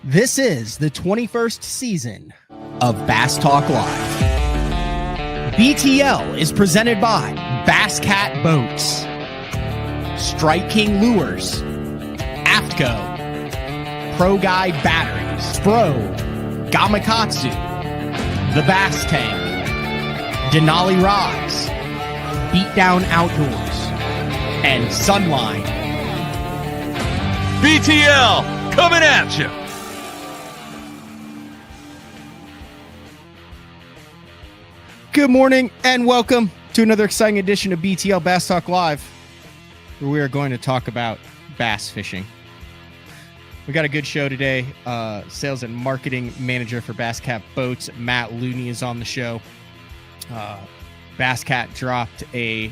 This is the 21st season of Bass Talk Live. BTL is presented by Bass Cat Boats, Strike King Lures, AFTCO, Pro Guide Batteries, Spro, Gamakatsu, The Bass Tank, Denali Rods, Beatdown Outdoors, and Sunline. BTL coming at you. Good morning and welcome to another exciting edition of BTL Bass Talk Live, where we are going to talk about bass fishing. We got a good show today. Sales and marketing manager for Bass Cat Boats, Matt Looney, is on the show. Bass Cat dropped a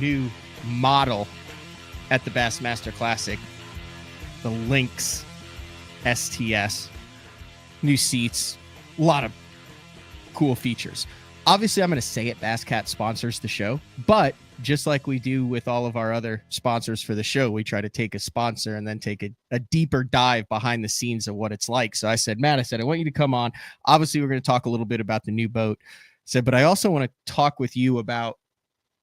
new model at the Bassmaster Classic, the Lynx STS. New seats, a lot of cool features. Obviously, I'm going to say it, Bass Cat sponsors the show, but just like we do with all of our other sponsors for the show, we try to take a sponsor and then take a deeper dive behind the scenes of what it's like. So I said, Matt, I want you to come on. Obviously, we're going to talk a little bit about the new boat. But I also want to talk with you about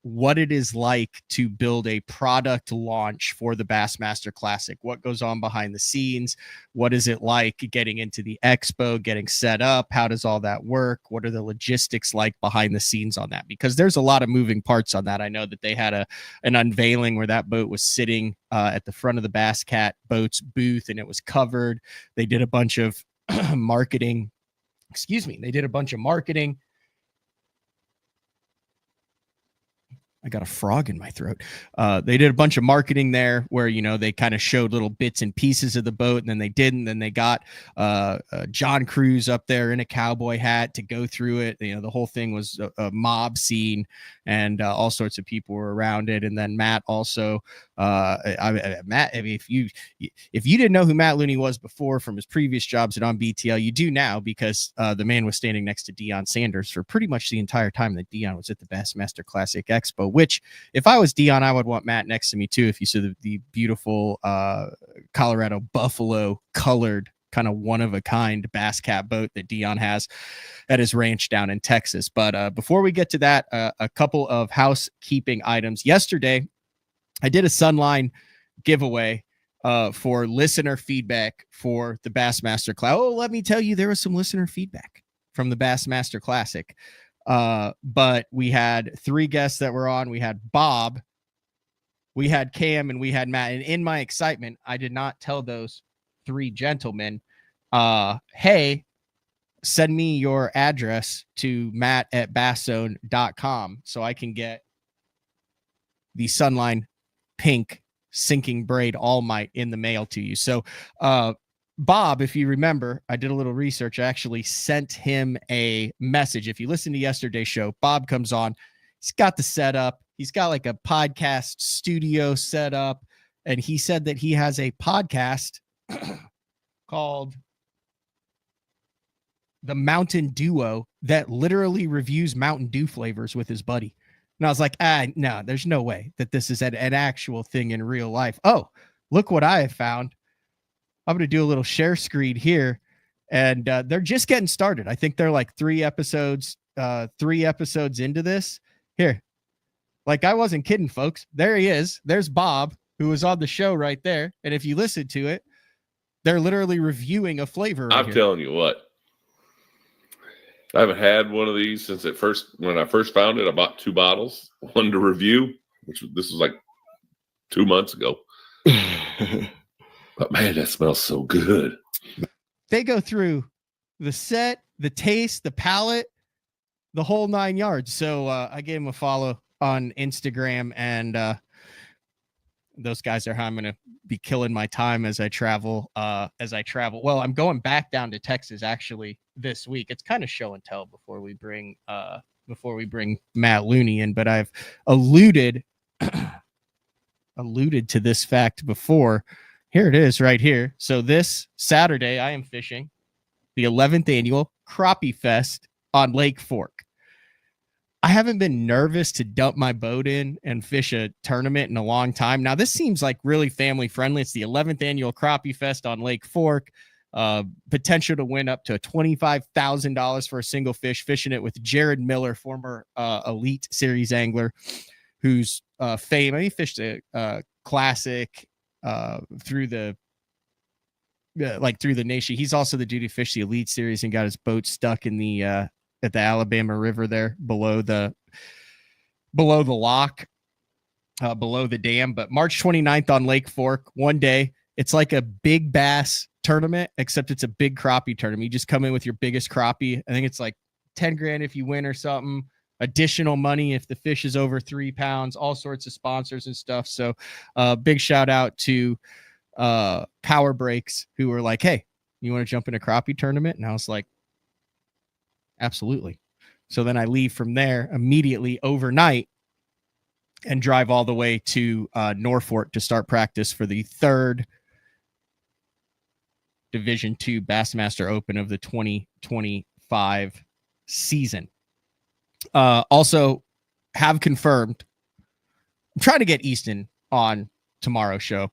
what it is like to build a product launch for the Bassmaster Classic. What goes on behind the scenes? What is it like getting into the Expo, getting set up? How does all that work? What are the logistics like behind the scenes on that? Because there's a lot of moving parts on that. I know that they had an unveiling where that boat was sitting at the front of the Bass Cat Boats booth and it was covered. They did a bunch of marketing. They did a bunch of marketing. I got a frog in my throat. They did a bunch of marketing there where, they kind of showed little bits and pieces of the boat, and then they didn't. Then they got John Cruz up there in a cowboy hat to go through it. The whole thing was a mob scene, and all sorts of people were around it. And then Matt also, Matt, if you didn't know who Matt Looney was before from his previous jobs at on BTL, you do now, because the man was standing next to Deion Sanders for pretty much the entire time that Deion was at the Bassmaster Classic Expo. Which, if I was Deion, I would want Matt next to me too. If you saw the beautiful Colorado buffalo colored, kind of one of a kind Bass Cat boat that Deion has at his ranch down in Texas. But before we get to that, a couple of housekeeping items. Yesterday, I did a Sunline giveaway for listener feedback for the Bassmaster Classic. Oh, let me tell you, there was some listener feedback from the Bassmaster Classic. But we had three guests that were on. We had Bob, we had Cam, and we had Matt. And in my excitement, I did not tell those three gentlemen, hey, send me your address to matt@basszone.com so I can get the Sunline pink sinking braid All Might in the mail to you. So, Bob, if you remember, I did a little research. I actually sent him a message. If you listen to yesterday's show, Bob comes on. He's got the setup. He's got like a podcast studio set up. And he said that he has a podcast called The Mountain Duo that literally reviews Mountain Dew flavors with his buddy. And I was like, no, there's no way that this is an actual thing in real life. Oh, look what I have found. I'm going to do a little share screen here, and they're just getting started. I think they're like three episodes into this. Here, like, I wasn't kidding, folks. There he is. There's Bob, who was on the show right there. And if you listen to it, they're literally reviewing a flavor. I'm telling you what, I haven't had one of these since when I first found it. I bought 2 bottles, one to review, this was like 2 months ago. But man, that smells so good. They go through the set, the taste, the palate, the whole 9 yards. So I gave him a follow on Instagram, and those guys are how I'm going to be killing my time as I travel. Well, I'm going back down to Texas actually this week. It's kind of show and tell before we bring Matt Looney in, but I've alluded to this fact before. Here it is right here. So this Saturday, I am fishing the 11th annual Crappie Fest on Lake Fork. I haven't been nervous to dump my boat in and fish a tournament in a long time. Now, this seems like really family friendly. It's the 11th annual Crappie Fest on Lake Fork. Potential to win up to $25,000 for a single fish, fishing it with Jared Miller, former Elite Series angler, who's famous. He fished a classic through the nation. He's also the dude who fished the Elite Series and got his boat stuck in the at the Alabama River there below the lock, below the dam. But March 29th on Lake Fork, one day. It's like a big bass tournament, except it's a big crappie tournament. You just come in with your biggest crappie. I think it's like 10 grand if you win or something. Additional money if the fish is over 3 pounds, all sorts of sponsors and stuff. So big shout out to Power Breaks, who were like, hey, you want to jump in a crappie tournament? And I was like, absolutely. So then I leave from there immediately overnight and drive all the way to Norfolk to start practice for the third Division II Bassmaster Open of the 2025 season. Also have confirmed, I'm trying to get Easton on tomorrow's show.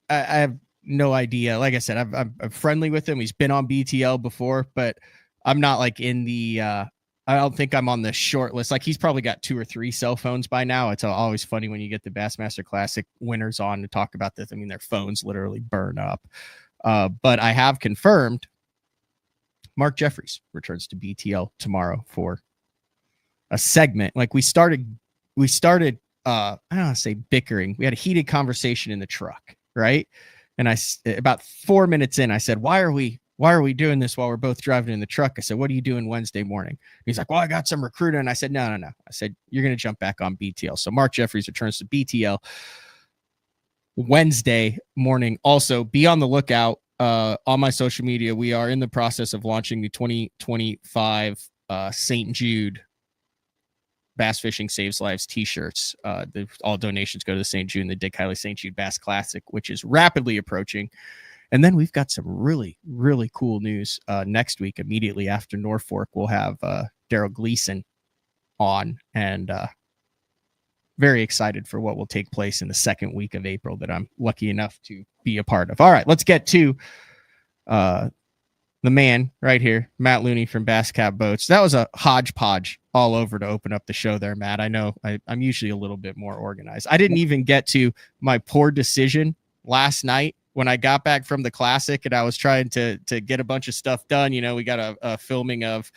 I have no idea. Like I said, I'm friendly with him. He's been on BTL before, but I'm not like in the, I don't think I'm on the short list. Like he's probably got 2 or 3 cell phones by now. It's always funny when you get the Bassmaster Classic winners on to talk about this. I mean, their phones literally burn up. But I have confirmed Mark Jeffries returns to BTL tomorrow for a segment. Like we started, I don't want to say bickering. We had a heated conversation in the truck, right? And about 4 minutes in, I said, why are we doing this while we're both driving in the truck? I said, what are you doing Wednesday morning? He's like, well, I got some recruiter. And I said, no. I said, you're going to jump back on BTL. So Mark Jeffries returns to BTL Wednesday morning. Also, be on the lookout on my social media. We are in the process of launching the 2025 St. Jude Bass Fishing Saves Lives t-shirts. All donations go to the St. Jude and the Dick Hiley St. Jude Bass Classic, which is rapidly approaching. And then we've got some really, really cool news next week. Immediately after Norfolk, we'll have Daryl Gleason on, and very excited for what will take place in the second week of April that I'm lucky enough to be a part of. All right, let's get to the man right here, Matt Looney from Bass Cat Boats. That was a hodgepodge all over to open up the show there, Matt. I know I'm usually a little bit more organized. I didn't even get to my poor decision last night when I got back from the Classic and I was trying to get a bunch of stuff done. You know, we got a filming of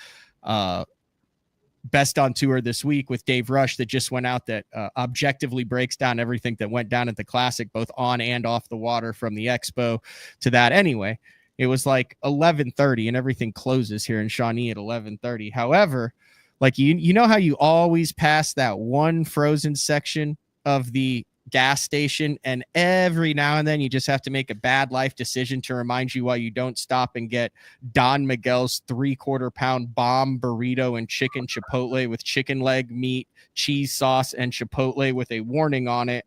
Best on Tour this week with Dave Rush that just went out that objectively breaks down everything that went down at the Classic, both on and off the water, from the Expo to that. Anyway, it was like 11:30 and everything closes here in Shawnee at 11:30. However, like you know how you always pass that one frozen section of the gas station, and every now and then you just have to make a bad life decision to remind you why you don't stop and get Don Miguel's 3/4 pound bomb burrito and chicken chipotle with chicken leg meat, cheese sauce, and chipotle with a warning on it.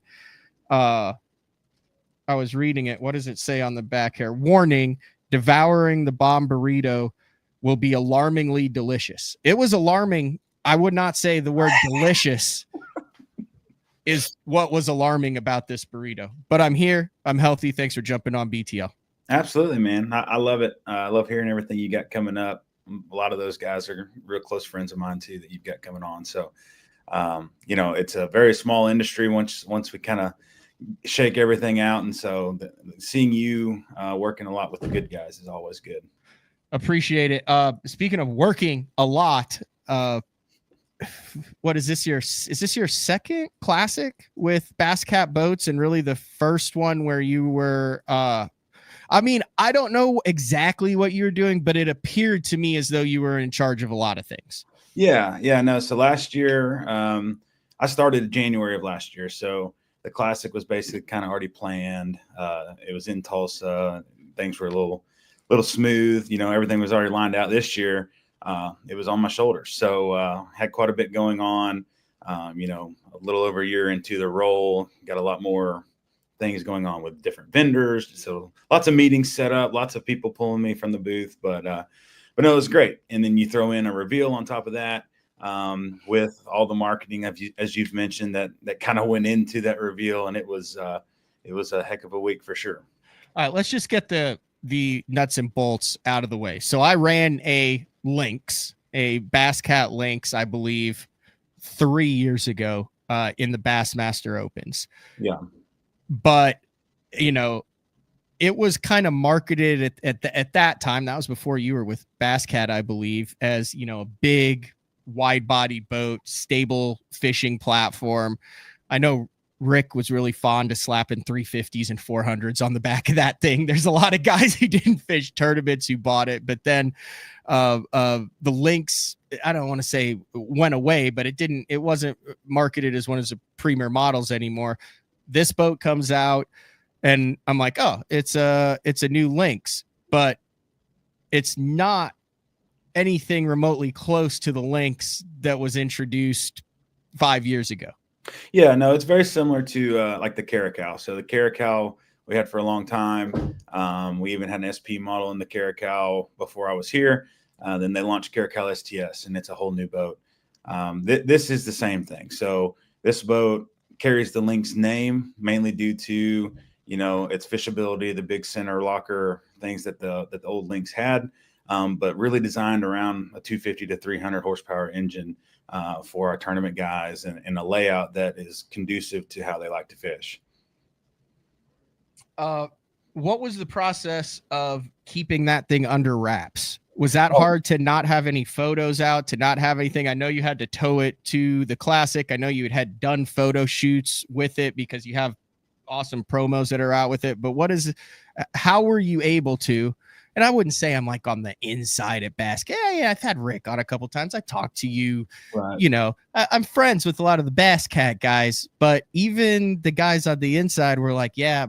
I was reading it. What does it say on the back here? Warning: devouring the bomb burrito will be alarmingly delicious. It was alarming. I would not say the word delicious is what was alarming about this burrito, but I'm here. I'm healthy. Thanks for jumping on BTL. Absolutely, man. I love it. I love hearing everything you got coming up. A lot of those guys are real close friends of mine too, that you've got coming on. So, you know, it's a very small industry once we kind of shake everything out. And so seeing you working a lot with the good guys is always good. Appreciate it. Speaking of working a lot, what is this your second Classic with Bass Cat Boats, and really the first one where you were I mean, I don't know exactly what you were doing, but it appeared to me as though you were in charge of a lot of things. Yeah, no. So last year, I started in January of last year. So the Classic was basically kind of already planned. It was in Tulsa. Things were a little smooth. You know, everything was already lined out. This year, it was on my shoulders. So had quite a bit going on. You know, a little over a year into the role, got a lot more things going on with different vendors. So lots of meetings set up, lots of people pulling me from the booth, but no, it was great. And then you throw in a reveal on top of that, with all the marketing, as you've mentioned, that kind of went into that reveal. And it was a heck of a week for sure. All right, let's just get the the nuts and bolts out of the way. So I ran a Lynx, a Bass Cat Lynx, I believe 3 years ago in the Bassmaster Opens. Yeah. But, you know, it was kind of marketed at that time. That was before you were with Bass Cat, I believe, as, you know, a big wide body boat, stable fishing platform. I know Rick was really fond of slapping 350s and 400s on the back of that thing. There's a lot of guys who didn't fish tournaments who bought it, but then the Lynx, I don't want to say went away, but it wasn't marketed as one of the premier models anymore. This boat comes out and I'm like, oh, it's a new Lynx, but it's not anything remotely close to the Lynx that was introduced 5 years ago. Yeah, no, it's very similar to like the Caracal. So the Caracal we had for a long time. We even had an SP model in the Caracal before I was here. Then they launched Caracal STS, and it's a whole new boat. This is the same thing. So this boat carries the Lynx name mainly due to, you know, its fishability, the big center locker things that the old Lynx had, but really designed around a 250 to 300 horsepower engine for our tournament guys, and a layout that is conducive to how they like to fish. What was the process of keeping that thing under wraps? Was that hard to not have any photos out, to not have anything? I know you had to tow it to the Classic. I know you had done photo shoots with it because you have awesome promos that are out with it. But how were you able to? And I wouldn't say I'm like on the inside at Bass Cat. Yeah, I've had Rick on a couple times. I talked to you, right. You know, I'm friends with a lot of the Bass Cat guys, but even the guys on the inside were like, yeah,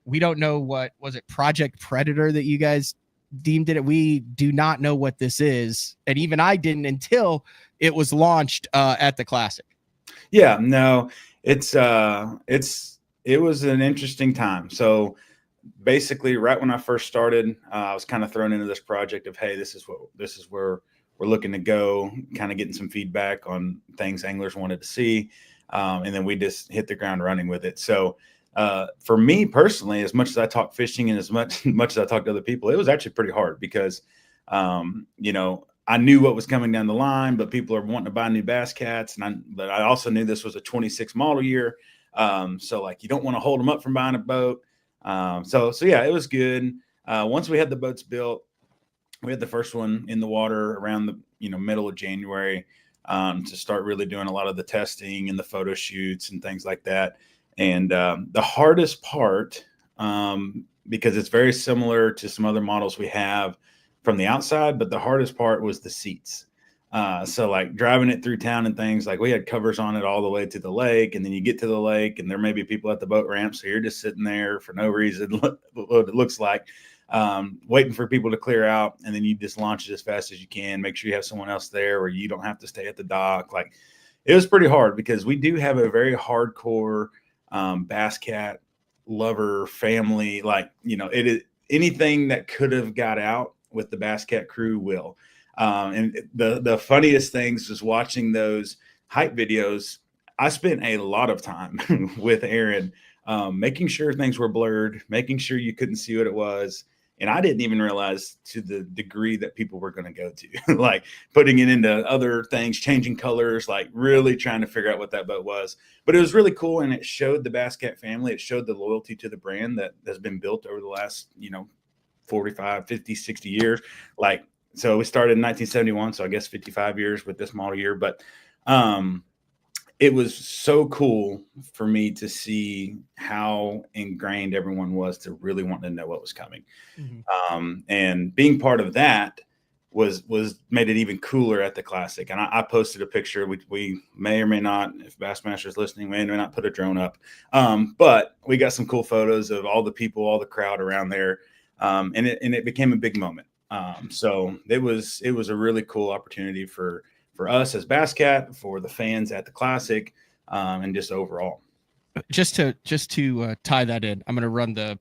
we don't know what was it, Project Predator that you guys deemed it. We do not know what this is. And even I didn't until it was launched at the Classic. Yeah, no, it was an interesting time. So basically right when I first started, I was kind of thrown into this project of, hey, this is where we're looking to go, kind of getting some feedback on things anglers wanted to see. And then we just hit the ground running with it. So for me personally, as much as I talk fishing and as much as I talk to other people, it was actually pretty hard because, you know, I knew what was coming down the line, but people are wanting to buy new Bass Cats. But I also knew this was a 26 model year. So like, you don't want to hold them up from buying a boat. So yeah, it was good. Once we had the boats built, we had the first one in the water around the, you know, middle of January, to start really doing a lot of the testing and the photo shoots and things like that. And the hardest part, because it's very similar to some other models we have from the outside, but the hardest part was the seats. So like driving it through town and things, like we had covers on it all the way to the lake, and then you get to the lake and there may be people at the boat ramp. So you're just sitting there for no reason, what it looks like, waiting for people to clear out. And then you just launch it as fast as you can, make sure you have someone else there or you don't have to stay at the dock. Like it was pretty hard because we do have a very hardcore Bass Cat lover family. Like, you know, it is anything that could have got out with the Bass Cat crew will. And the funniest things is watching those hype videos. I spent a lot of time with Aaron, making sure things were blurred, making sure you couldn't see what it was. And I didn't even realize to the degree that people were going to go to, like putting it into other things, changing colors, like really trying to figure out what that boat was. But it was really cool. And it showed the Bass Cat family. It showed the loyalty to the brand that has been built over the last, you know, 45, 50, 60 years. Like, so we started in 1971. So I guess 55 years with this model year. But it was so cool for me to see how ingrained everyone was to really want to know what was coming. Mm-hmm. And being part of that was made it even cooler at the Classic. And I posted a picture. We may or may not, if Bassmaster is listening, may or may not put a drone up. But we got some cool photos of all the people, all the crowd around there. And it became a big moment. So it was a really cool opportunity for us as Bass Cat, for the fans at the Classic, and just overall. Just to tie that in, I'm going to run the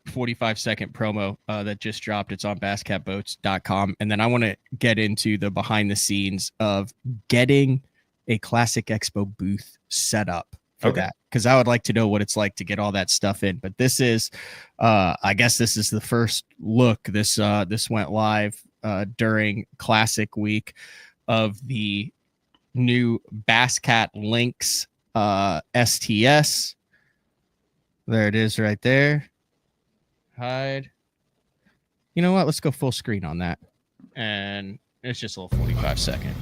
45-second promo that just dropped. It's on basscatboats.com. And then I want to get into the behind the scenes of getting a Classic Expo booth set up for that. because I would like to know what it's like to get all that stuff in. But this is, I guess this is the first look. This went live during Classic Week of the new Bass Cat Lynx STS. There it is right there. Hide. You know what? Let's go full screen on that. And it's just a little 45-second.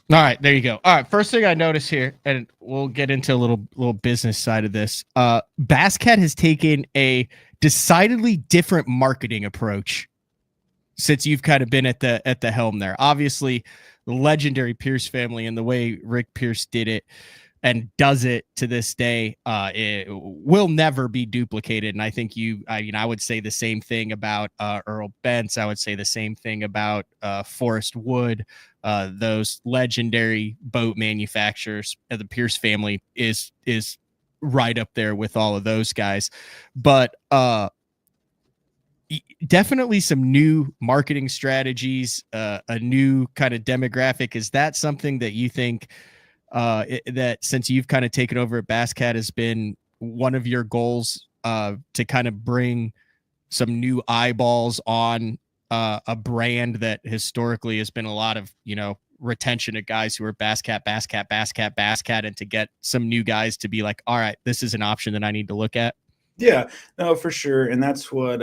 All right, there you go. All right, first thing I notice here, and we'll get into a little business side of this. Bass Cat has taken a decidedly different marketing approach since you've kind of been at the helm there. Obviously, the legendary Pierce family and the way Rick Pierce did it and does it to this day, it will never be duplicated. And I think I would say the same thing about Earl Bentz. I would say the same thing about Forrest Wood. Those legendary boat manufacturers, the Pierce family is right up there with all of those guys. But definitely some new marketing strategies, a new kind of demographic. Is that something that you think that since you've kind of taken over at Bass Cat has been one of your goals to kind of bring some new eyeballs on a brand that historically has been a lot of, retention of guys who are Bass Cat, and to get some new guys to be like, all right, this is an option that I need to look at? Yeah, no, for sure. And that's what,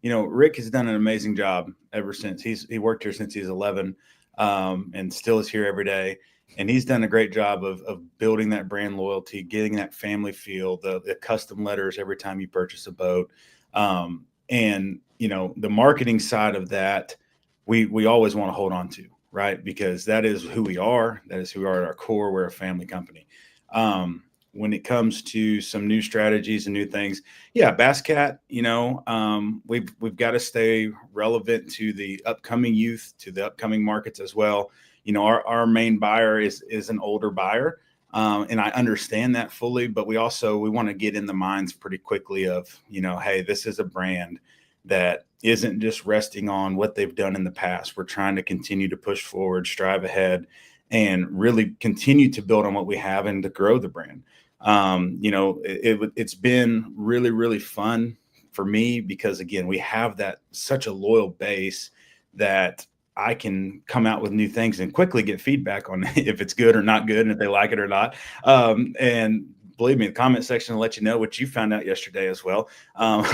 Rick has done an amazing job ever since he worked here since he's 11 and still is here every day. And he's done a great job of building that brand loyalty, getting that family feel, the custom letters every time you purchase a boat. And, the marketing side of that, we always want to hold on to, right? Because that is who we are. That is who we are at our core. We're a family company. When it comes to some new strategies and new things, Bass Cat, we've got to stay relevant to the upcoming youth, to the upcoming markets as well. Our main buyer is an older buyer. And I understand that fully, but we want to get in the minds pretty quickly of, hey, this is a brand that isn't just resting on what they've done in the past. We're trying to continue to push forward, strive ahead, and really continue to build on what we have and to grow the brand. It's been really, really fun for me because, again, we have such a loyal base that I can come out with new things and quickly get feedback on if it's good or not good and if they like it or not. And believe me, the comment section will let you know what you found out yesterday as well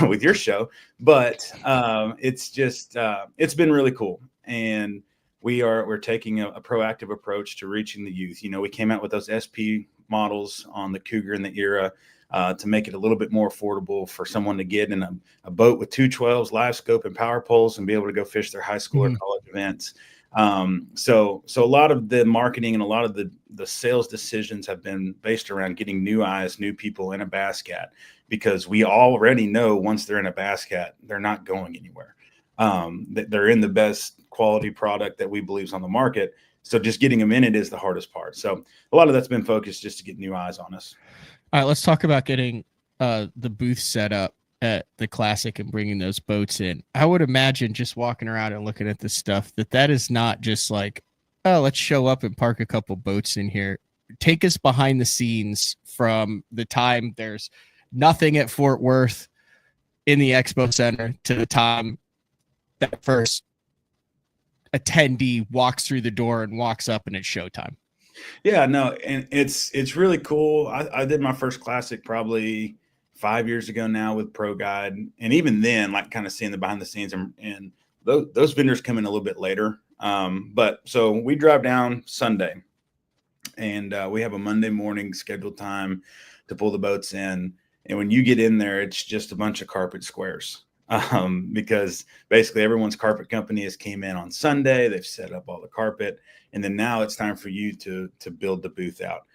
with your show. But it's just it's been really cool. And we're taking a proactive approach to reaching the youth. We came out with those SP models on the Cougar and the Era to make it a little bit more affordable for someone to get in a boat with 212s, live scope, and power poles and be able to go fish their high school or college events. So a lot of the marketing and a lot of the sales decisions have been based around getting new eyes, new people in a Bass Cat, because we already know once they're in a Bass Cat, they're not going anywhere. They're in the best quality product that we believe is on the market. So just getting them in it is the hardest part. So a lot of that's been focused just to get new eyes on us. All right, let's talk about getting the booth set up at the Classic and bringing those boats in. I would imagine just walking around and looking at this stuff that is not just like, oh, let's show up and park a couple boats in here. Take us behind the scenes from the time there's nothing at Fort Worth in the Expo Center to the time that first attendee walks through the door and walks up and it's showtime. Yeah, no, and it's really cool. I did my first Classic probably 5 years ago now with Pro Guide, and even then, like kind of seeing the behind the scenes, and those vendors come in a little bit later. But so we drive down Sunday, and we have a Monday morning scheduled time to pull the boats in. And when you get in there, it's just a bunch of carpet squares. Because basically everyone's carpet company has came in on Sunday. They've set up all the carpet, and then now it's time for you to build the booth out.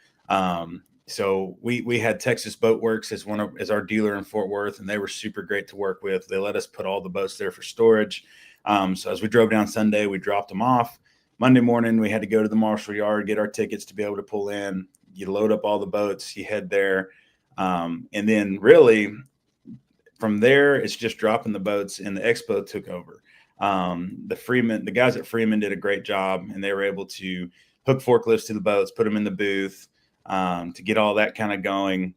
So we had Texas Boat Works as our dealer in Fort Worth, and they were super great to work with. They let us put all the boats there for storage. So as we drove down Sunday, we dropped them off. Monday morning, we had to go to the Marshall Yard, get our tickets to be able to pull in. You load up all the boats, you head there, and then really from there, it's just dropping the boats, and the Expo took over. The guys at Freeman did a great job, and they were able to hook forklifts to the boats, put them in the booth, to get all that kind of going.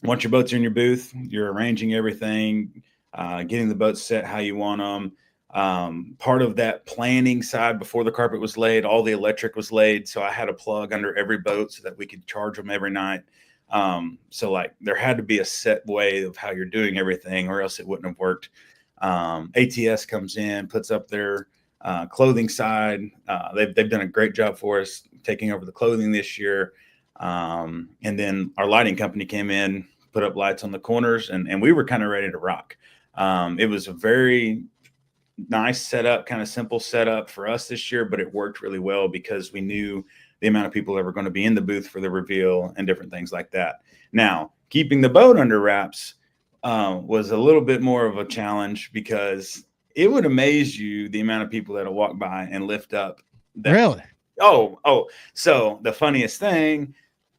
Once your boats are in your booth, you're arranging everything, getting the boats set how you want them. Part of that planning side, before the carpet was laid, all the electric was laid. So I had a plug under every boat so that we could charge them every night. So like there had to be a set way of how you're doing everything, or else it wouldn't have worked. ATS comes in, puts up their clothing side. They've done a great job for us taking over the clothing this year. And then our lighting company came in, put up lights on the corners, and we were kind of ready to rock. It was a very nice setup, kind of simple setup for us this year, but it worked really well because we knew the amount of people that were going to be in the booth for the reveal and different things like that. Now, keeping the boat under wraps was a little bit more of a challenge, because it would amaze you the amount of people that'll walk by and lift up. Really? Oh. So the funniest thing,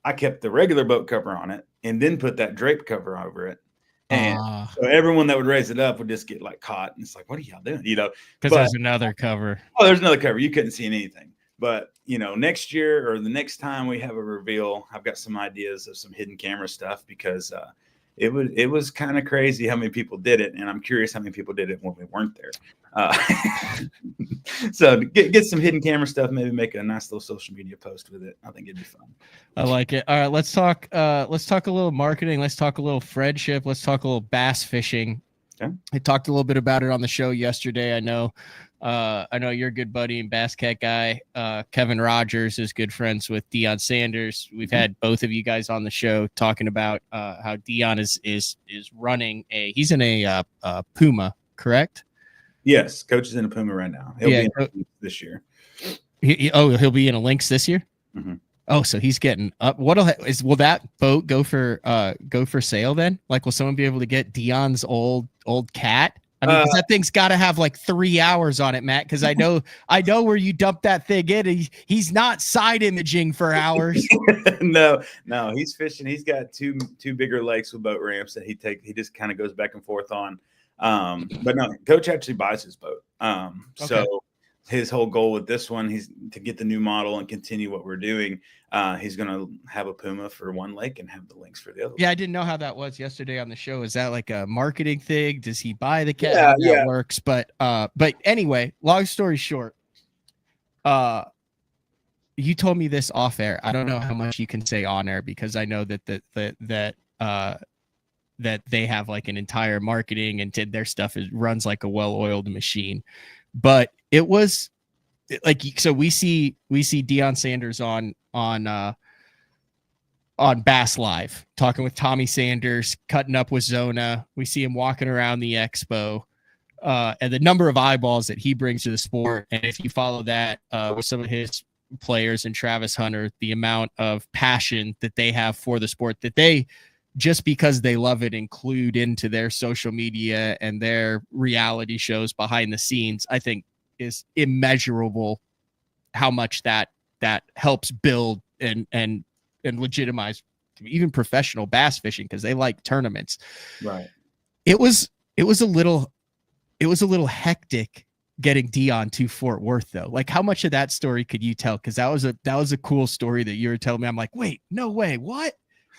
I kept the regular boat cover on it and then put that drape cover over it. And so everyone that would raise it up would just get like caught. And it's like, what are y'all doing? Because there's another cover. Oh, there's another cover. You couldn't see anything. But, next year or the next time we have a reveal, I've got some ideas of some hidden camera stuff, because it was kind of crazy how many people did it. And I'm curious how many people did it when we weren't there. So get some hidden camera stuff, maybe make a nice little social media post with it. I think it'd be fun. I like it. All right, let's talk a little marketing. Let's talk a little friendship. Let's talk a little bass fishing. Okay. I talked a little bit about it on the show yesterday. I know you're a good buddy and Bass Cat guy. Kevin Rogers is good friends with Deion Sanders. We've had both of you guys on the show talking about how Deion is running he's in a Puma, correct? Yes, coach is in a Puma right now. He'll be in this year. He'll be in a Lynx this year. Mm-hmm. Oh, so he's getting up. Will that boat go for sale then? Like, will someone be able to get Deion's old cat? I mean, 'cause that thing's got to have like 3 hours on it, Matt. Because I know where you dumped that thing in. He's not side imaging for hours. No, he's fishing. He's got two bigger lakes with boat ramps that he just kind of goes back and forth on. But no, coach actually buys his boat. So his whole goal with this one, he's to get the new model and continue what we're doing. He's going to have a Puma for one lake and have the Lynx for the other. Yeah, I didn't know how that was yesterday on the show. Is that like a marketing thing? Does he buy the cat? Yeah, that works. But anyway, long story short, you told me this off air. I don't know how much you can say on air, because I know that they have like an entire marketing and their stuff runs like a well-oiled machine. But it was like, so we see Deion Sanders on Bass Live talking with Tommy Sanders, cutting up with Zona. We see him walking around the Expo, and the number of eyeballs that he brings to the sport. And if you follow that with some of his players and Travis Hunter, the amount of passion that they have for the sport, that they, just because they love it, include into their social media and their reality shows behind the scenes, I think is immeasurable how much that helps build and legitimize even professional bass fishing, because they like tournaments. Right. It was a little hectic getting Deion to Fort Worth though. Like, how much of that story could you tell? Because that was a cool story that you were telling me. I'm like, wait, no way, what?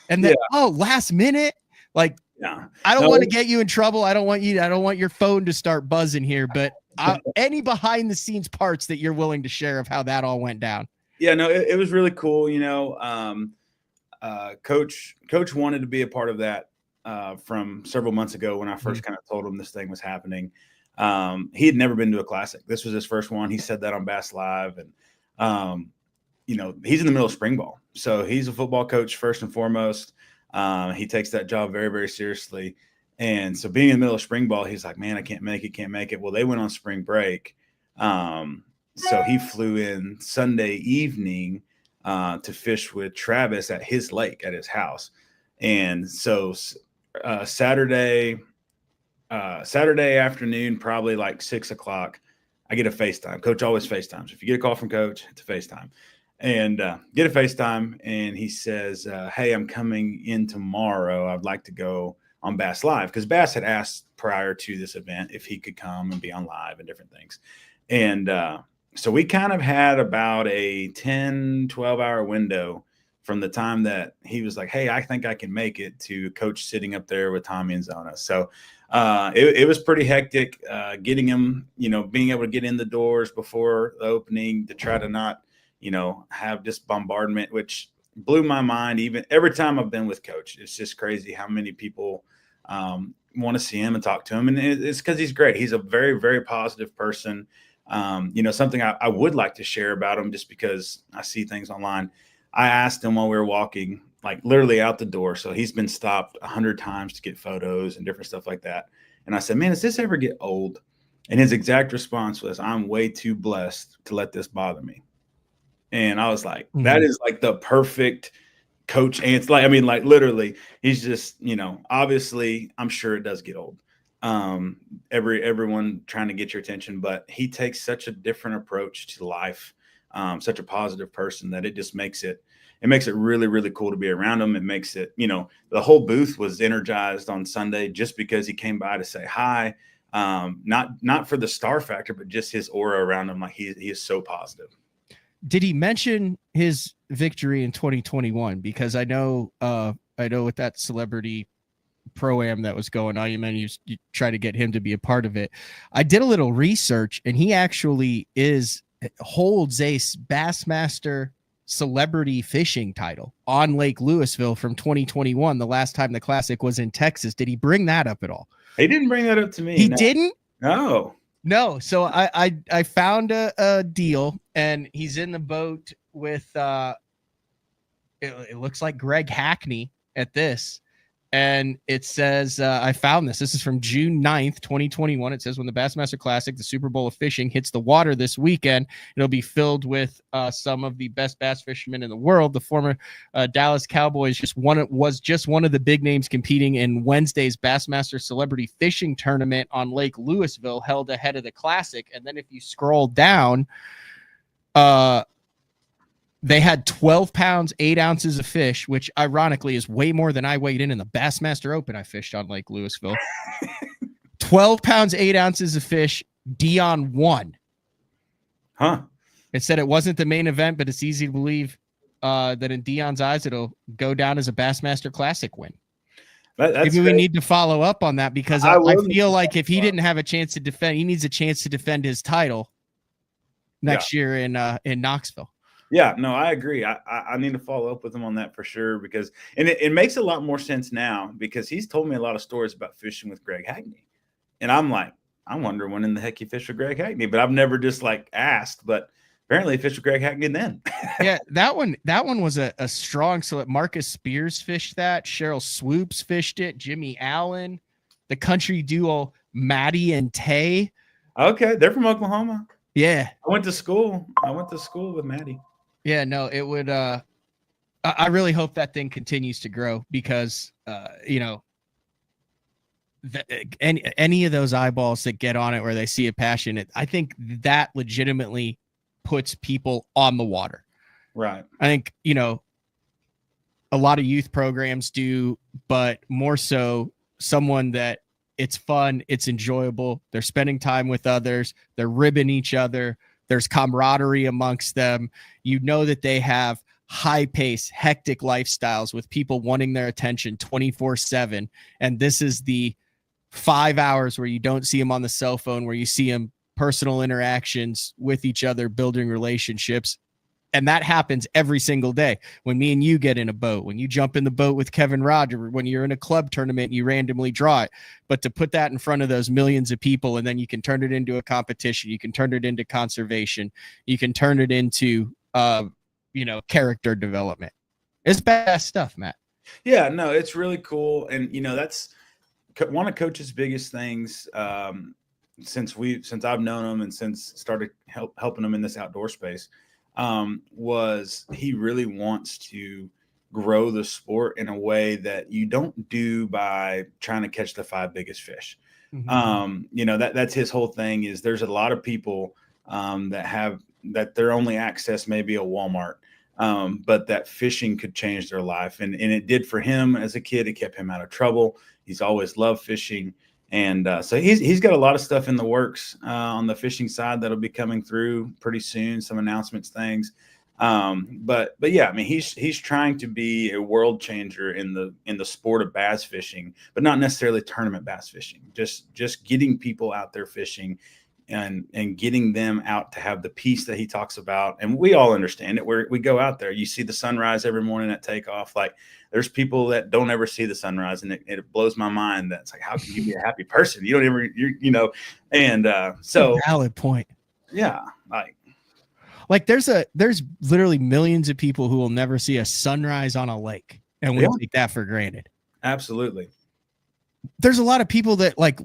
And then last minute, like, I don't want to get you in trouble. I don't want your phone to start buzzing here, but any behind the scenes parts that you're willing to share of how that all went down. Yeah, no, it was really cool. Coach wanted to be a part of that from several months ago when I first kind of told him this thing was happening. He had never been to a classic. This was his first one. He said that on Bass Live, and he's in the middle of spring ball. So he's a football coach first and foremost. He takes that job very, very seriously. And so being in the middle of spring ball, he's like, man, I can't make it. Well, they went on spring break. So he flew in Sunday evening to fish with Travis at his lake, at his house. And so Saturday afternoon, probably like 6 o'clock, I get a FaceTime. Coach always FaceTimes. If you get a call from Coach, it's a FaceTime. And get a FaceTime, and he says, hey, I'm coming in tomorrow. I'd like to go on Bass Live, because Bass had asked prior to this event if he could come and be on live and different things. And so we kind of had about a 10, 12-hour window from the time that he was like, hey, I think I can make it, to Coach sitting up there with Tommy and Zona. So it was pretty hectic getting him, being able to get in the doors before the opening to try to not, have this bombardment, which blew my mind. Even every time I've been with Coach, it's just crazy how many people want to see him and talk to him. And it's because he's great. He's a very, very positive person. Something I would like to share about him, just because I see things online. I asked him while we were walking, like literally out the door. So he's been stopped 100 times to get photos and different stuff like that. And I said, man, does this ever get old? And his exact response was, I'm way too blessed to let this bother me. And I was like, that is like the perfect Coach answer. Like literally, he's just, obviously I'm sure it does get old. Everyone trying to get your attention, but he takes such a different approach to life. Such a positive person that it just makes it really, really cool to be around him. It makes it, the whole booth was energized on Sunday just because he came by to say hi. Not for the star factor, but just his aura around him. Like he is so positive. Did he mention his victory in 2021? Because I know with that celebrity pro-am that was going on, you try to get him to be a part of it. I did a little research, and he actually holds a Bassmaster celebrity fishing title on Lake Louisville from 2021, the last time the Classic was in Texas. Did he bring that up at all? He didn't bring that up to me. He didn't? No. So I found a deal, and he's in the boat with it looks like Greg Hackney at this. And it says, I found this. This is from June 9th, 2021. It says, when the Bassmaster Classic, the Super Bowl of fishing, hits the water this weekend, it'll be filled with some of the best bass fishermen in the world. The former Dallas Cowboys was just one of the big names competing in Wednesday's Bassmaster Celebrity Fishing Tournament on Lake Louisville, held ahead of the Classic. And then if you scroll down, they had 12 pounds, 8 ounces of fish, which ironically is way more than I weighed in the Bassmaster Open I fished on Lake Louisville. 12 pounds, 8 ounces of fish. Deion won. Huh. It said it wasn't the main event, but it's easy to believe that in Deion's eyes, it'll go down as a Bassmaster Classic win. Maybe we need to follow up on that, because I feel like if he didn't have a chance to defend, he needs a chance to defend his title next year in Knoxville. Yeah, no, I agree. I need to follow up with him on that for sure, because it makes a lot more sense now, because he's told me a lot of stories about fishing with Greg Hackney. And I'm like, I wonder when in the heck he fished with Greg Hackney, but I've never just like asked, but apparently he fished with Greg Hackney then. Yeah, that one was a strong. So Marcus Spears fished that. Cheryl Swoops fished it. Jimmy Allen, the country duo Maddie and Tay. Okay, they're from Oklahoma. Yeah. I went to school with Maddie. Yeah, no, it would. I really hope that thing continues to grow, because, any of those eyeballs that get on it where they see a passion, I think that legitimately puts people on the water. Right. I think, a lot of youth programs do, but more so someone that it's fun, it's enjoyable, they're spending time with others, they're ribbing each other, there's camaraderie amongst them. That they have high pace, hectic lifestyles with people wanting their attention 24/7. And this is the 5 hours where you don't see them on the cell phone, where you see them personal interactions with each other, building relationships. And that happens every single day. When me and you get in a boat, when you jump in the boat with Kevin Roger, when you're in a club tournament, you randomly draw it. But to put that in front of those millions of people, and then you can turn it into a competition, you can turn it into conservation, you can turn it into, character development. It's badass stuff, Matt. Yeah, no, it's really cool. And, that's one of Coach's biggest things since I've known him and since started helping him in this outdoor space was he really wants to grow the sport in a way that you don't do by trying to catch the 5 biggest fish. Mm-hmm. That's his whole thing is there's a lot of people that their only access may be a Walmart. But that fishing could change their life. And it did for him as a kid. It kept him out of trouble. He's always loved fishing. And so he's got a lot of stuff in the works on the fishing side that'll be coming through pretty soon, some announcements, things. But yeah, I mean, he's trying to be a world changer in the sport of bass fishing, but not necessarily tournament bass fishing, just getting people out there fishing and getting them out to have the peace that he talks about. And we all understand it. We go out there, you see the sunrise every morning at takeoff. Like there's people that don't ever see the sunrise. And it blows my mind. That's like, how can you be a happy person? You don't ever, and so valid point. Yeah. Like there's literally millions of people who will never see a sunrise on a lake. And we take that for granted. Absolutely. There's a lot of people that like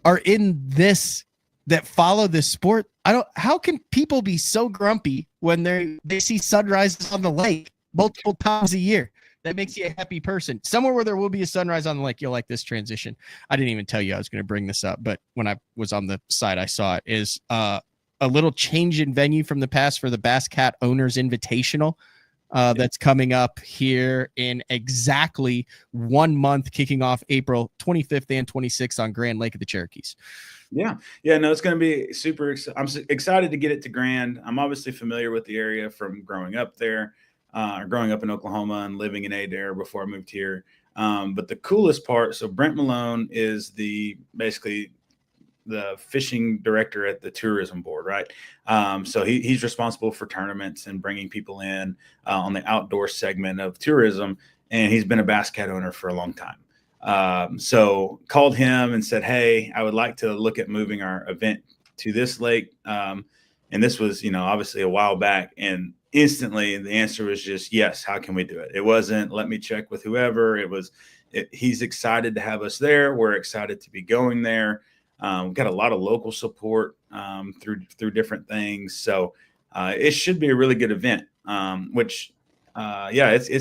are in this, that follow this sport. How can people be so grumpy when they see sunrises on the lake multiple times a year? That makes you a happy person. Somewhere where there will be a sunrise on the lake, you'll like this transition. I didn't even tell you I was going to bring this up, but when I was on the site, I saw it is a little change in venue from the past for the Bass Cat Owners Invitational. That's coming up here in exactly 1 month, kicking off April 25th and 26th on Grand Lake of the Cherokees. Yeah. No, it's going to be super. I'm excited to get it to Grand. I'm obviously familiar with the area from growing up there, growing up in Oklahoma and living in Adair before I moved here. But the coolest part, so Brent Malone is basically the fishing director at the tourism board, right? So he's responsible for tournaments and bringing people in on the outdoor segment of tourism. And he's been a Bass Cat owner for a long time. So called him and said, hey, I would like to look at moving our event to this lake. And this was, obviously a while back, and instantly the answer was just, yes, how can we do it? It wasn't, let me check with whoever. He's excited to have us there. We're excited to be going there. We've got a lot of local support, through different things. So, it should be a really good event, it's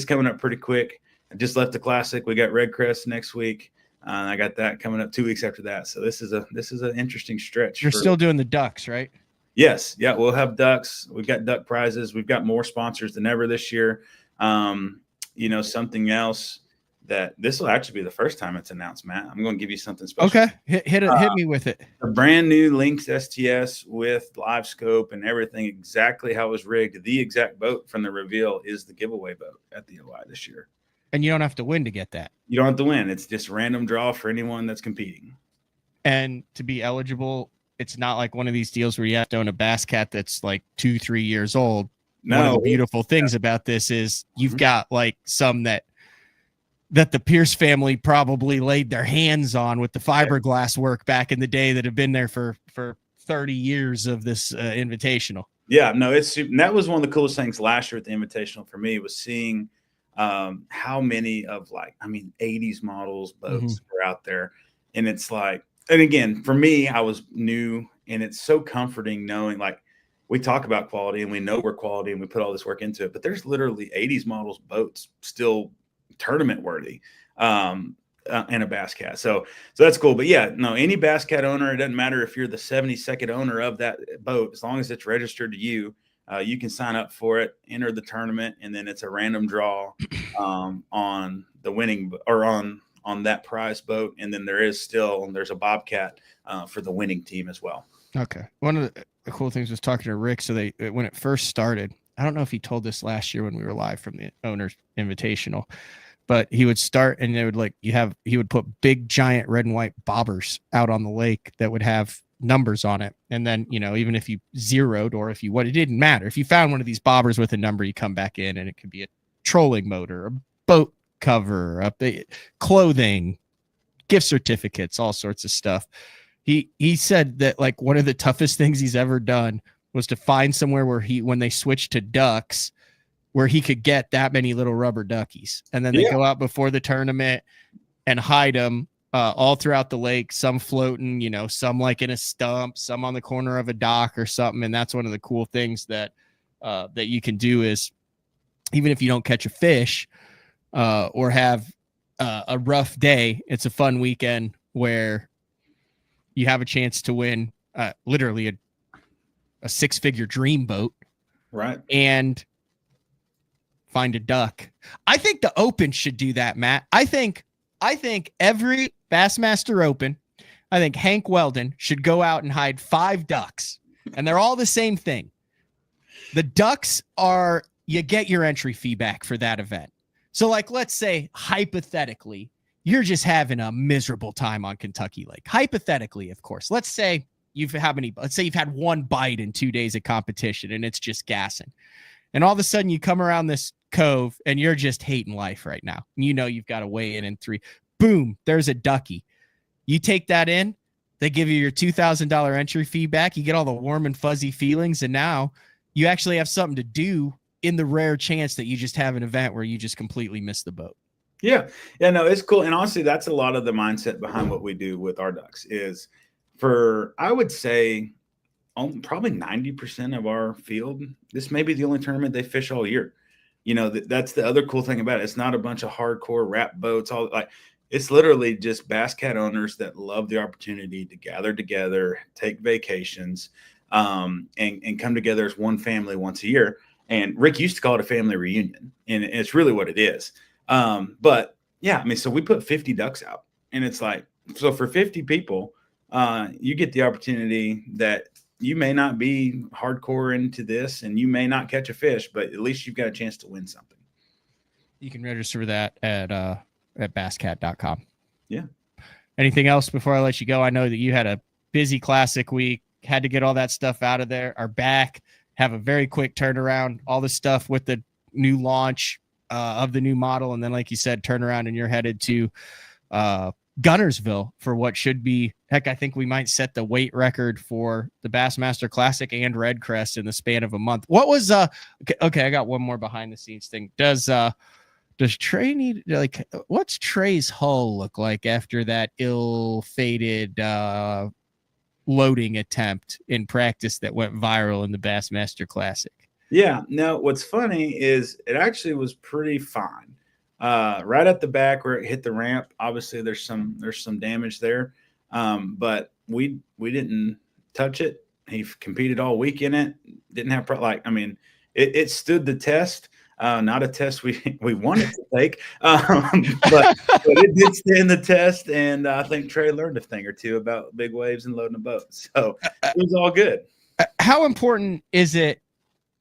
coming up pretty quick. I just left the Classic. We got Red Crest next week. I got that coming up 2 weeks after that. So this is an interesting stretch. You're still doing the ducks, right? Yes. Yeah. We'll have ducks. We've got duck prizes. We've got more sponsors than ever this year. Something else that this will actually be the first time it's announced, Matt. I'm going to give you something special. Okay. Hit me with it. A brand new Lynx STS with live scope and everything, exactly how it was rigged. The exact boat from the reveal is the giveaway boat at the OI this year. And you don't have to win to get that. You don't have to win. It's just random draw for anyone that's competing. And to be eligible, it's not like one of these deals where you have to own a Bass Cat that's like 2-3 years old. No. One of the beautiful things about this is you've got like some that the Pierce family probably laid their hands on with the fiberglass work back in the day that have been there for 30 years of this Invitational. Yeah, no, and that was one of the coolest things last year at the Invitational for me was seeing how many of 80s models boats were out there. And it's like, and again, for me, I was new, and it's so comforting knowing we talk about quality and we know we're quality and we put all this work into it, but there's literally 80s models boats still tournament worthy and a Bass Cat. So that's cool. But yeah, no, any Bass Cat owner, it doesn't matter if you're the 72nd owner of that boat, as long as it's registered to you, you can sign up for it, enter the tournament, and then it's a random draw on the winning or on that prize boat. And then there's a Bobcat for the winning team as well. Okay. One of the cool things was talking to Rick. So when it first started, I don't know if he told this last year when we were live from the Owners Invitational, but he would start and they would he would put big giant red and white bobbers out on the lake that would have numbers on it. And then, even if you zeroed or it didn't matter. If you found one of these bobbers with a number, you come back in and it could be a trolling motor, a boat cover, clothing, gift certificates, all sorts of stuff. He said that one of the toughest things he's ever done was to find somewhere where when they switched to ducks, where he could get that many little rubber duckies. And then they go out before the tournament and hide them all throughout the lake, some floating, you know, some like in a stump, some on the corner of a dock or something. And that's one of the cool things that you can do is, even if you don't catch a fish or have a rough day, it's a fun weekend where you have a chance to win literally a six-figure dream boat. Right. And find a duck. I think the Open should do that, Matt. I think every Bassmaster Open, I think Hank Weldon should go out and hide 5 ducks, and they're all the same thing. The ducks are, you get your entry fee back for that event. So like, let's say hypothetically, you're just having a miserable time on Kentucky Lake. Hypothetically, of course. Let's say you've had 1 bite in 2 days of competition and it's just gassing. And all of a sudden you come around this cove and you're just hating life right now. You know you've got to weigh in 3. Boom, there's a ducky. You take that in, they give you your $2,000 entry fee back. You get all the warm and fuzzy feelings, and now you actually have something to do in the rare chance that you just have an event where you just completely miss the boat. Yeah. Yeah, no, it's cool. And honestly, that's a lot of the mindset behind what we do with our ducks is I would say, probably 90% of our field, this may be the only tournament they fish all year. You know, that's the other cool thing about it. It's not a bunch of hardcore wrap boats. It's literally just Bass Cat owners that love the opportunity to gather together, take vacations, and come together as one family once a year. And Rick used to call it a family reunion, and it's really what it is. But yeah, I mean, so we put 50 ducks out, and it's like, so for 50 people, you get the opportunity that you may not be hardcore into this and you may not catch a fish, but at least you've got a chance to win something. You can register for that at basscat.com. Yeah. Anything else before I let you go? I know that you had a busy classic week, had to get all that stuff out of there, are back, have a very quick turnaround, all the stuff with the new launch of the new model. And then, like you said, turn around and you're headed to Gunnersville for what should be, heck, I think we might set the weight record for the Bassmaster Classic and Redcrest in the span of a month. What was okay, I got one more behind the scenes thing. Does Trey need, like, what's Trey's hull look like after that ill-fated loading attempt in practice that went viral in the Bassmaster Classic? Yeah, no, what's funny is it actually was pretty fine. Right at the back where it hit the ramp, obviously there's some damage there, but we didn't touch it. He competed all week in it. Didn't have it stood the test. Not a test we wanted to take, but it did stand the test. And I think Trey learned a thing or two about big waves and loading a boat. So it was all good. How important is it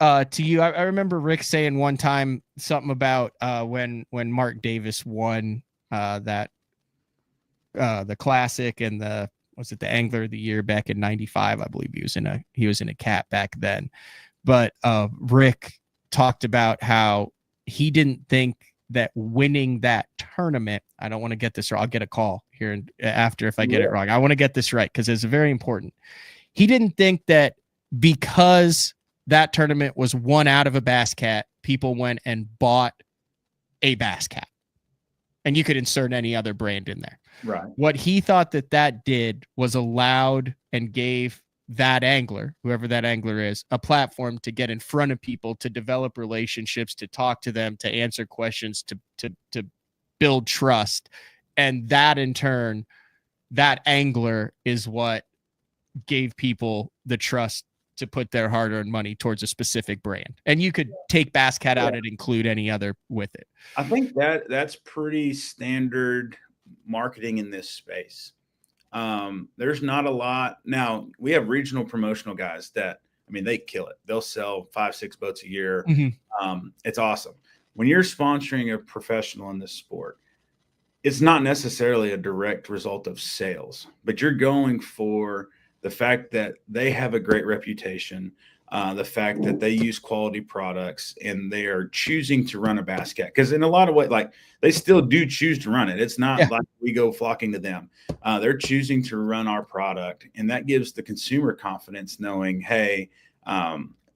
to you? I remember Rick saying one time something about when Mark Davis won the Classic and the Angler of the Year back in '95. I believe he was in a cat back then. But Rick talked about how he didn't think that winning that tournament, I don't want to get this wrong. I'll get a call here after if I get it wrong. I want to get this right because it's very important. He didn't think that because that tournament was won out of a Bass Cat, people went and bought a Bass Cat. And you could insert any other brand in there. Right. What he thought that did was allowed and gave that angler, whoever that angler is, a platform to get in front of people, to develop relationships, to talk to them, to answer questions, to build trust. And that in turn, that angler is what gave people the trust to put their hard-earned money towards a specific brand. And you could take Bass Cat out and include any other with it. I think that's pretty standard marketing in this space. There's not a lot. Now, we have regional promotional guys that, they kill it. They'll sell 5-6 boats a year. Mm-hmm. It's awesome. When you're sponsoring a professional in this sport, it's not necessarily a direct result of sales, but you're going for the fact that they have a great reputation, the fact that they use quality products, and they are choosing to run a Bass Cat. Because in a lot of ways, they still do choose to run it. It's not like we go flocking to them. They're choosing to run our product, and that gives the consumer confidence knowing, hey,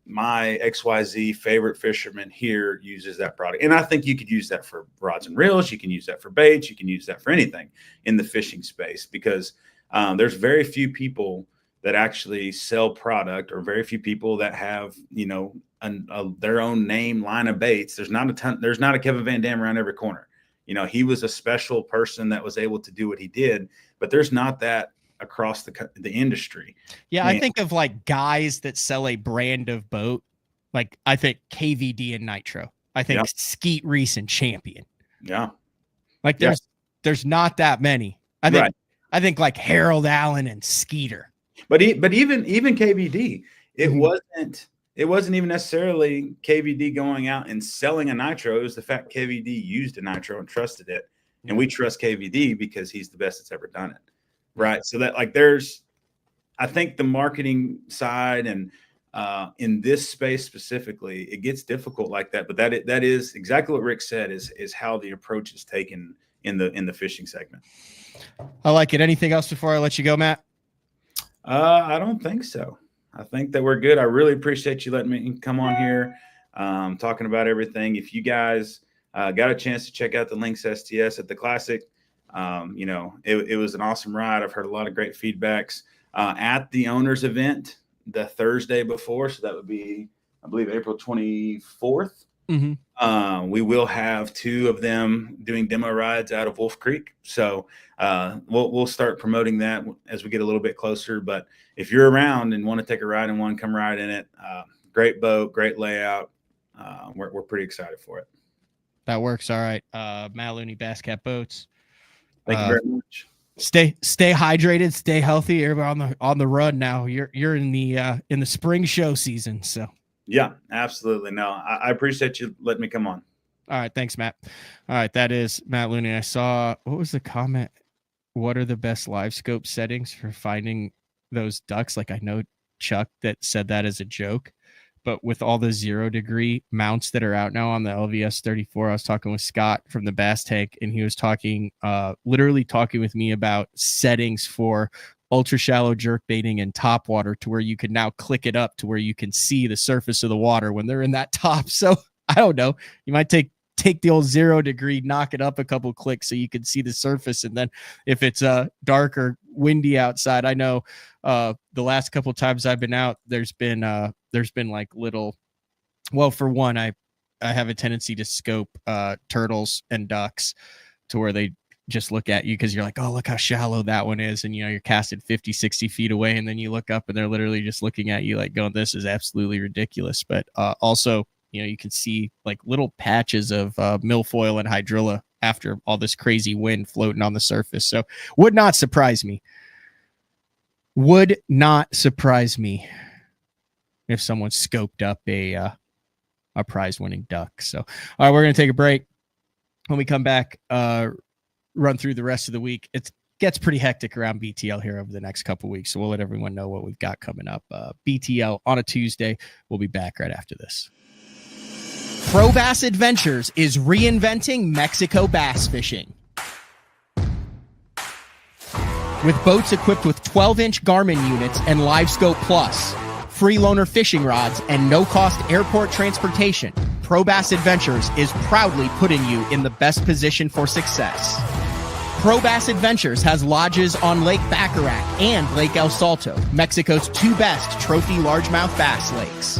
my XYZ favorite fisherman here uses that product. And I think you could use that for rods and reels. You can use that for baits. You can use that for anything in the fishing space, because there's very few people that actually sell product, or very few people that have, their own name line of baits. There's not a Kevin Van Dam around every corner. He was a special person that was able to do what he did, but there's not that across the industry. Yeah. I think of like guys that sell a brand of boat. Like I think KVD and Nitro. I think Skeet Reese and Champion. Yeah. Like there's not that many. I think like Harold Allen and Skeeter. But even KVD, it wasn't even necessarily KVD going out and selling a Nitro. It was the fact KVD used a Nitro and trusted it. And we trust KVD because he's the best that's ever done it. Right. So that I think the marketing side and in this space specifically, it gets difficult like that. But that is exactly what Rick said is how the approach is taken in the fishing segment. I like it. Anything else before I let you go, Matt? I don't think so. I think that we're good. I really appreciate you letting me come on here, talking about everything. If you guys got a chance to check out the Lynx STS at the Classic, it was an awesome ride. I've heard a lot of great feedbacks at the owners event the Thursday before. So that would be, I believe, April 24th. Mm-hmm. We will have 2 of them doing demo rides out of Wolf Creek. So we'll start promoting that as we get a little bit closer. But if you're around and want to take a ride and want to come ride in it, great boat, great layout. We're pretty excited for it. That works. All right. Matt Looney, Bass Cat Boats. Thank you very much. Stay hydrated, stay healthy. Everybody on the run now. You're in the spring show season. So yeah, absolutely. No, I appreciate you letting me come on. All right. Thanks, Matt. All right. That is Matt Looney. I saw, what was the comment? What are the best live scope settings for finding those ducks? Like, I know Chuck that said that as a joke, but with all the 0 degree mounts that are out now on the LVS 34, I was talking with Scott from the Bass Tank, and he was literally talking with me about settings for ultra shallow jerk baiting and top water, to where you can now click it up to where you can see the surface of the water when they're in that top. So I don't know, you might take the old 0 degree, knock it up a couple clicks so you can see the surface. And then if it's dark or windy outside, I know the last couple times I've been out, there's been like little, well, for one, I have a tendency to scope turtles and ducks to where they just look at you because you're like, oh, look how shallow that one is. And, you're casted 50, 60 feet away. And then you look up and they're literally just looking at you like going, this is absolutely ridiculous. But also, you can see like little patches of milfoil and hydrilla after all this crazy wind floating on the surface. So would not surprise me if someone scoped up a prize winning duck. So, all right, we're going to take a break. When we come back, run through the rest of the week. It gets pretty hectic around BTL here over the next couple of weeks. So we'll let everyone know what we've got coming up. BTL on a Tuesday. We'll be back right after this. Pro Bass Adventures is reinventing Mexico bass fishing. With boats equipped with 12-inch Garmin units and LiveScope Plus, free loaner fishing rods, and no-cost airport transportation, Pro Bass Adventures is proudly putting you in the best position for success. Pro Bass Adventures has lodges on Lake Baccarat and Lake El Salto, Mexico's 2 best trophy largemouth bass lakes.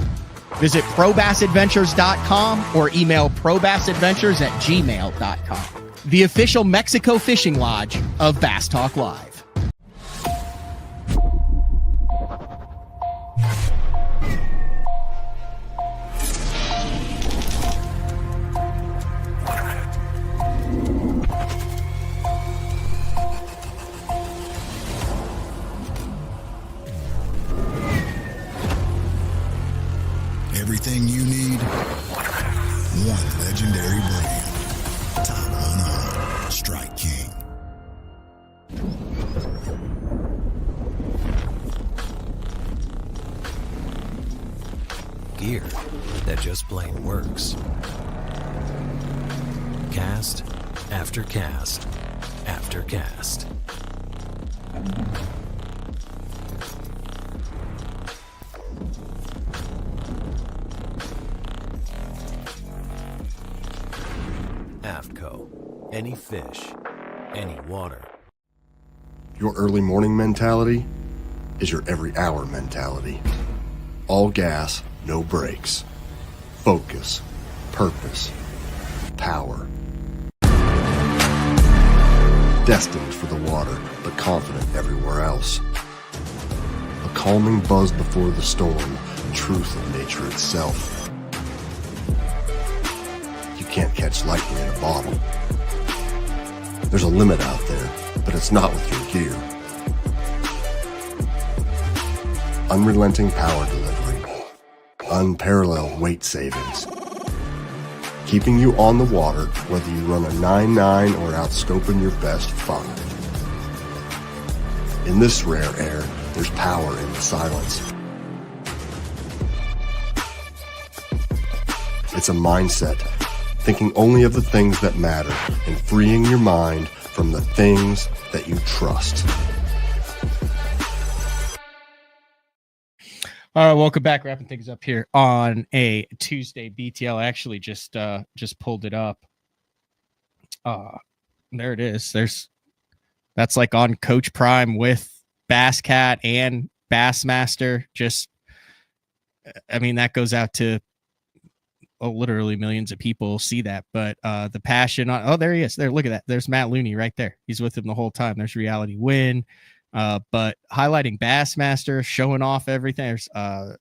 Visit probassadventures.com or email probassadventures@gmail.com. The official Mexico fishing lodge of Bass Talk Live. Everything you need, one legendary brand. Top 100, Strike King. Gear that just plain works. Cast after cast after cast. AFCO. Any fish, any water. Your early morning mentality is your every hour mentality. All gas, no brakes. Focus, purpose, power. Destined for the water, but confident everywhere else. A calming buzz before the storm, truth of nature itself. You can't catch lightning in a bottle. There's a limit out there, but it's not with your gear. Unrelenting power delivery. Unparalleled weight savings. Keeping you on the water, whether you run a 9.9 or outscoping your best 5. In this rare air, there's power in the silence. It's a mindset, thinking only of the things that matter and freeing your mind from the things that you trust. All right, welcome back. Wrapping things up here on a Tuesday BTL. I actually just pulled it up. There it is. That's like on Coach Prime with Bass Cat and Bassmaster. That goes out to literally millions of people see that. But the passion on, there he is. There, look at that. There's Matt Looney right there. He's with him the whole time. There's Reality Win. But highlighting Bassmaster, showing off everything. There's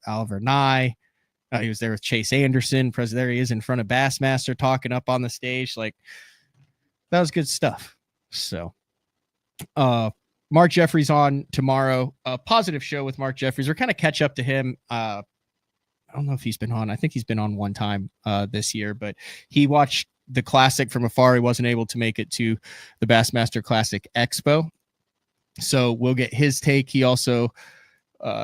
Oliver Nye. He was there with Chase Anderson. There he is in front of Bassmaster talking up on the stage. Like, that was good stuff. So Mark Jeffries on tomorrow. A positive show with Mark Jeffries. We're kind of catch up to him. I don't know if he's been on. I think he's been on one time this year, but he watched the Classic from afar. He wasn't able to make it to the Bassmaster Classic Expo. So we'll get his take. He also,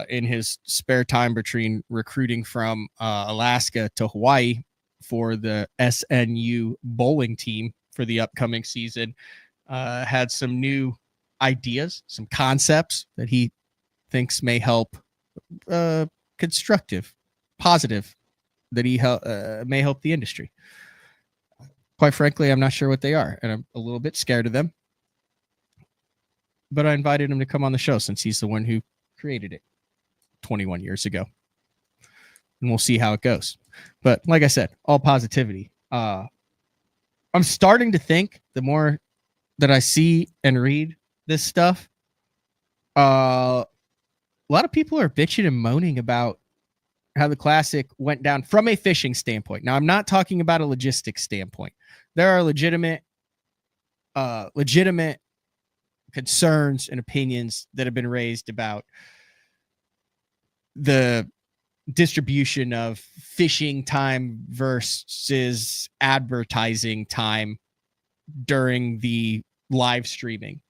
in his spare time between recruiting from Alaska to Hawaii for the SNU bowling team for the upcoming season, had some new ideas, some concepts that he thinks may help, constructive, positive, that he may help the industry. Quite frankly, I'm not sure what they are, and I'm a little bit scared of them. But I invited him to come on the show since he's the one who created it 21 years ago. And we'll see how it goes. But like I said, all positivity. I'm starting to think the more that I see and read this stuff, a lot of people are bitching and moaning about how the Classic went down from a fishing standpoint. Now, I'm not talking about a logistics standpoint. There are legitimate concerns and opinions that have been raised about the distribution of fishing time versus advertising time during the live streaming.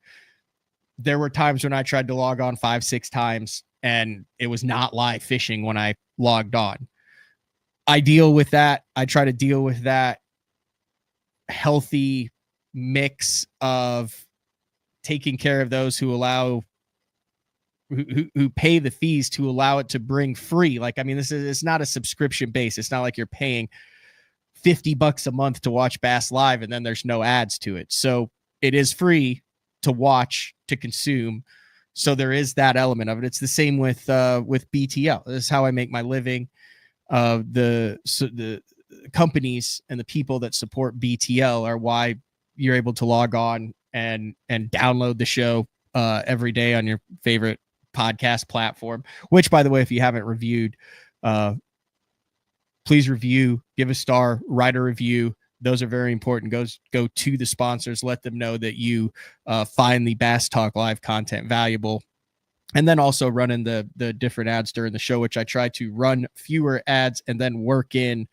There were times when I tried to log on 5-6 times and it was not live fishing when I logged on. I deal with that. I try to deal with that healthy mix of taking care of those who pay the fees to allow it to bring free. Like, I mean, it's not a subscription base. It's not like you're paying $50 a month to watch Bass Live and then there's no ads to it. So it is free to watch, to consume. So there is that element of it. It's the same with BTL. This is how I make my living. The companies and the people that support BTL are why you're able to log on and download the show every day on your favorite podcast platform, which, by the way, if you haven't reviewed, please review, give a star, write a review. Those are very important. Go to the sponsors, let them know that you find the Bass Talk Live content valuable. And then also running the different ads during the show, which I try to run fewer ads and then work in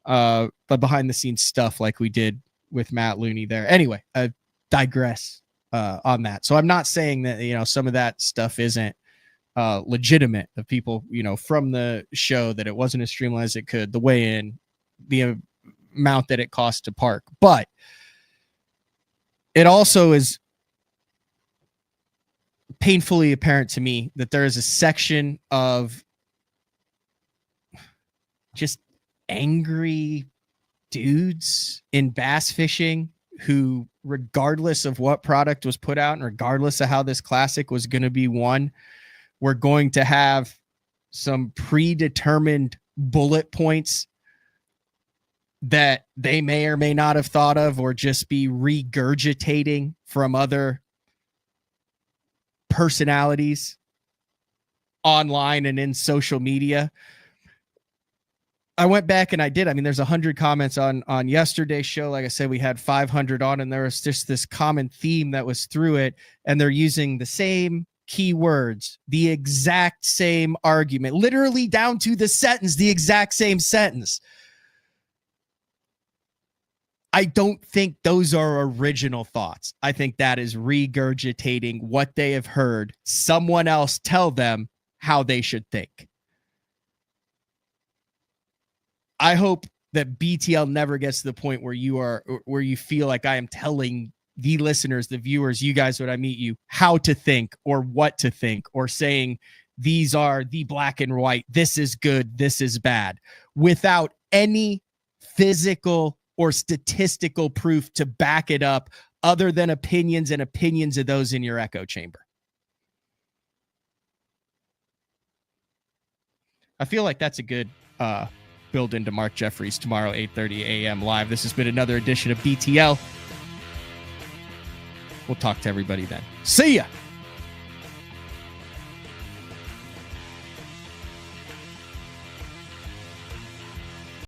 behind the scenes stuff like we did with Matt Looney there. Anyway, I digress on that. So I'm not saying that, some of that stuff isn't legitimate, of people, from the show, that it wasn't as streamlined as it could, the weigh-in, the amount that it costs to park. But it also is painfully apparent to me that there is a section of just angry dudes in bass fishing who, regardless of what product was put out and regardless of how this classic was going to be won, we're going to have some predetermined bullet points that they may or may not have thought of, or just be regurgitating from other personalities online and in social media. I went back and I did. I mean, there's 100 comments on yesterday's show. Like I said, we had 500 on, and there was just this common theme that was through it. And they're using the same keywords, the exact same argument, literally down to the sentence, the exact same sentence. I don't think those are original thoughts. I think that is regurgitating what they have heard someone else tell them how they should think. I hope that BTL never gets to the point where you feel like I am telling the listeners, the viewers, you guys, when I meet you, how to think or what to think, or saying these are the black and white, this is good, this is bad, without any physical or statistical proof to back it up, other than opinions and opinions of those in your echo chamber. I feel like that's a good build into Mark Jeffries tomorrow, 8:30 a.m. live. This has been another edition of BTL. We'll talk to everybody then. See ya.